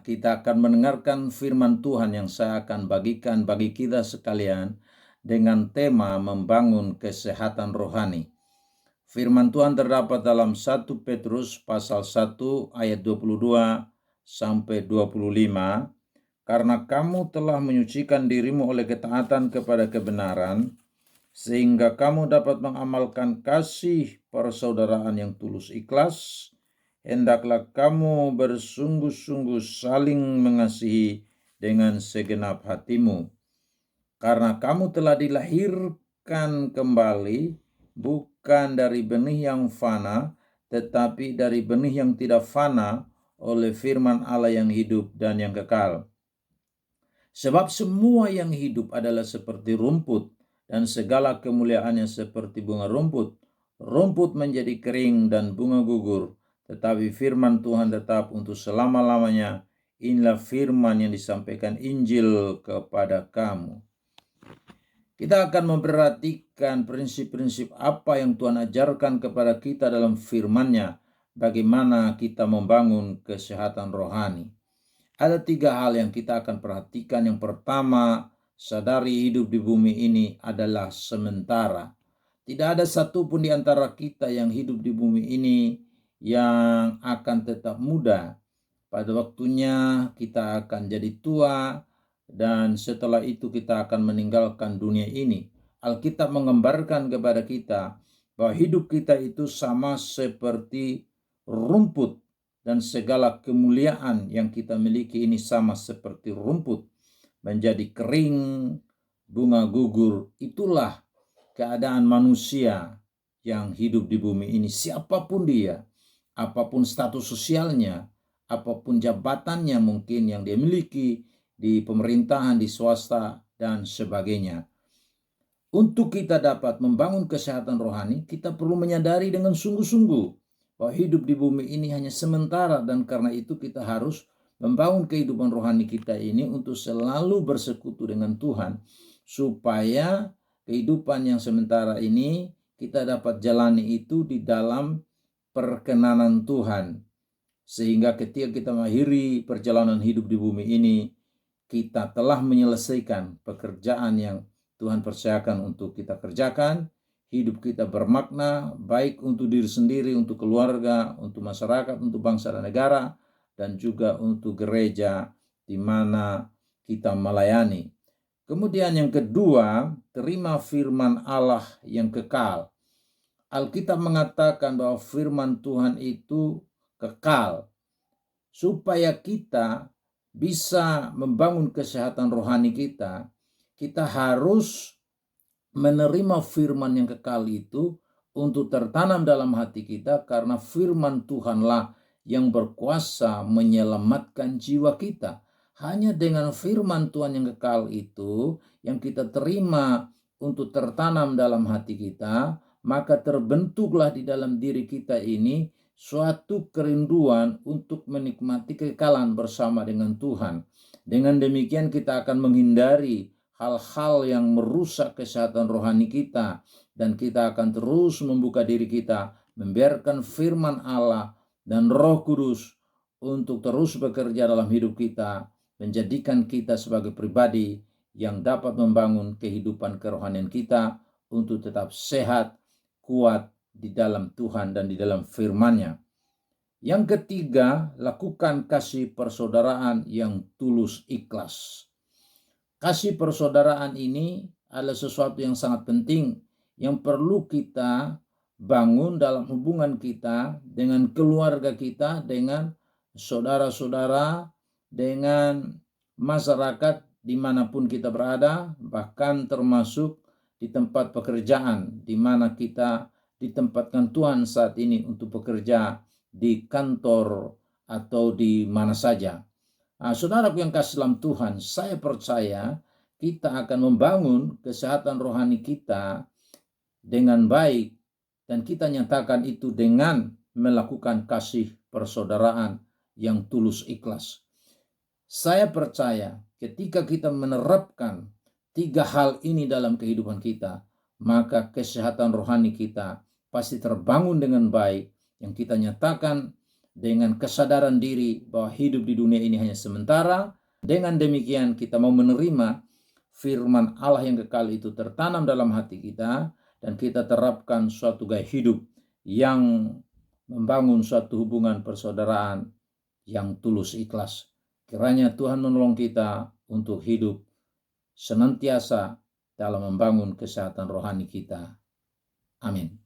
kita akan mendengarkan firman Tuhan yang saya akan bagikan bagi kita sekalian dengan tema membangun kesehatan rohani. Firman Tuhan terdapat dalam 1 Petrus pasal 1 ayat 22 sampai 25. Karena kamu telah menyucikan dirimu oleh ketaatan kepada kebenaran, sehingga kamu dapat mengamalkan kasih persaudaraan yang tulus ikhlas, hendaklah kamu bersungguh-sungguh saling mengasihi dengan segenap hatimu. Karena kamu telah dilahirkan kembali, bukan dari benih yang fana, tetapi dari benih yang tidak fana oleh firman Allah yang hidup dan yang kekal. Sebab semua yang hidup adalah seperti rumput, dan segala kemuliaannya seperti bunga rumput. Rumput menjadi kering dan bunga gugur, tetapi firman Tuhan tetap untuk selama-lamanya. Inilah firman yang disampaikan Injil kepada kamu. Kita akan memperhatikan prinsip-prinsip apa yang Tuhan ajarkan kepada kita dalam firman-Nya, bagaimana kita membangun kesehatan rohani. Ada 3 hal yang kita akan perhatikan. Yang pertama, sadari hidup di bumi ini adalah sementara. Tidak ada satupun di antara kita yang hidup di bumi ini yang akan tetap muda. Pada waktunya kita akan jadi tua, dan setelah itu kita akan meninggalkan dunia ini. Alkitab menggambarkan kepada kita bahwa hidup kita itu sama seperti rumput, dan segala kemuliaan yang kita miliki ini sama seperti rumput, menjadi kering, bunga gugur. Itulah keadaan manusia yang hidup di bumi ini, siapapun dia, apapun status sosialnya, apapun jabatannya mungkin yang dia miliki di pemerintahan, di swasta, dan sebagainya. Untuk kita dapat membangun kesehatan rohani, kita perlu menyadari dengan sungguh-sungguh bahwa hidup di bumi ini hanya sementara, dan karena itu kita harus membangun kehidupan rohani kita ini untuk selalu bersekutu dengan Tuhan, supaya kehidupan yang sementara ini kita dapat jalani itu di dalam perkenanan Tuhan, sehingga ketika kita mengakhiri perjalanan hidup di bumi ini, kita telah menyelesaikan pekerjaan yang Tuhan percayakan untuk kita kerjakan. Hidup kita bermakna, baik untuk diri sendiri, untuk keluarga, untuk masyarakat, untuk bangsa dan negara, dan juga untuk gereja di mana kita melayani. Kemudian yang kedua, terima firman Allah yang kekal. Alkitab mengatakan bahwa firman Tuhan itu kekal. Supaya kita bisa membangun kesehatan rohani kita, kita harus menerima firman yang kekal itu untuk tertanam dalam hati kita, karena firman Tuhanlah yang berkuasa menyelamatkan jiwa kita. Hanya dengan firman Tuhan yang kekal itu yang kita terima untuk tertanam dalam hati kita, maka terbentuklah di dalam diri kita ini suatu kerinduan untuk menikmati kekekalan bersama dengan Tuhan. Dengan demikian kita akan menghindari hal-hal yang merusak kesehatan rohani kita, dan kita akan terus membuka diri kita, membiarkan firman Allah dan Roh Kudus untuk terus bekerja dalam hidup kita, menjadikan kita sebagai pribadi yang dapat membangun kehidupan kerohanian kita untuk tetap sehat, kuat di dalam Tuhan dan di dalam firman-Nya. Yang ketiga, lakukan kasih persaudaraan yang tulus ikhlas. Kasih persaudaraan ini adalah sesuatu yang sangat penting yang perlu kita bangun dalam hubungan kita dengan keluarga kita, dengan saudara-saudara, dengan masyarakat dimanapun kita berada, bahkan termasuk di tempat pekerjaan di mana kita ditempatkan Tuhan saat ini untuk bekerja di kantor atau di mana saja. Saudaraku yang kasih dalam Tuhan, saya percaya kita akan membangun kesehatan rohani kita dengan baik, dan kita nyatakan itu dengan melakukan kasih persaudaraan yang tulus ikhlas. Saya percaya ketika kita menerapkan 3 hal ini dalam kehidupan kita, maka kesehatan rohani kita pasti terbangun dengan baik, yang kita nyatakan dengan kesadaran diri bahwa hidup di dunia ini hanya sementara. Dengan demikian kita mau menerima firman Allah yang kekal itu tertanam dalam hati kita, dan kita terapkan suatu gaya hidup yang membangun suatu hubungan persaudaraan yang tulus ikhlas. Kiranya Tuhan menolong kita untuk hidup senantiasa dalam membangun kesehatan rohani kita. Amin.